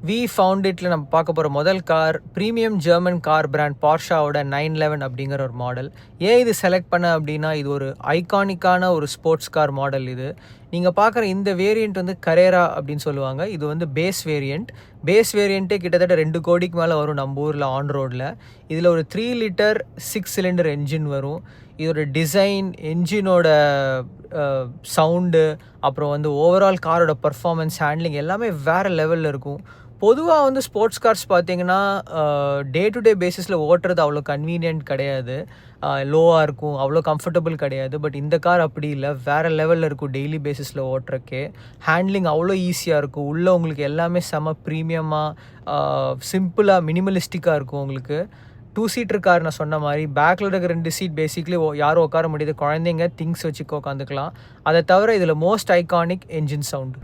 We found இட்டில் நம்ம பார்க்க போகிற முதல் car premium German car brand Porscheவோட 911 அப்படிங்கிற ஒரு மாடல். ஏன் இது செலக்ட் பண்ண அப்படின்னா, இது ஒரு ஐகானிக்கான ஒரு ஸ்போர்ட்ஸ் கார் மாடல் இது. நீங்கள் பார்க்குற இந்த வேரியண்ட் வந்து கரேரா அப்படின்னு சொல்லுவாங்க. இது வந்து பேஸ் வேரியண்ட். பேஸ் வேரியண்ட்டே கிட்டத்தட்ட 2 கோடிக்கு மேலே வரும் நம்ம ஊரில் ஆன் ரோடில். இதில் ஒரு 3 லிட்டர் 6 சிலிண்டர் என்ஜின் வரும். இதோட டிசைன், என்ஜினோட சவுண்டு, அப்புறம் வந்து ஓவரால் காரோட பர்ஃபார்மன்ஸ், ஹேண்ட்லிங் எல்லாமே வேறு லெவலில் இருக்கும். பொதுவாக வந்து ஸ்போர்ட்ஸ் கார்ஸ் பார்த்தீங்கன்னா டே டு டே பேசிஸில் ஓட்டுறது அவ்வளோ கன்வீனியன்ட் கிடையாது, லோவாக இருக்கும், அவ்வளோ கம்ஃபர்டபுள் கிடையாது. பட் இந்த கார் அப்படி இல்லை, வேறு லெவலில் இருக்கும் டெய்லி பேசிஸில் ஓட்டுறக்கே. ஹேண்ட்லிங் அவ்வளோ ஈஸியாக இருக்கும். உள்ளே உங்களுக்கு எல்லாமே செம ப்ரீமியமாக, சிம்பிளாக, மினிமலிஸ்டிக்காக இருக்கும் உங்களுக்கு. 2 சீட்டர் கார் நான் சொன்ன மாதிரி. பேக்கில் இருக்கிற 2 சீட் பேசிக்லி யாரும் உட்கார முடியாது, குழந்தைங்க திங்ஸ் வச்சுக்க உட்காந்துக்கலாம். அதை தவிர இதில் மோஸ்ட் ஐகானிக் என்ஜின் சவுண்டு.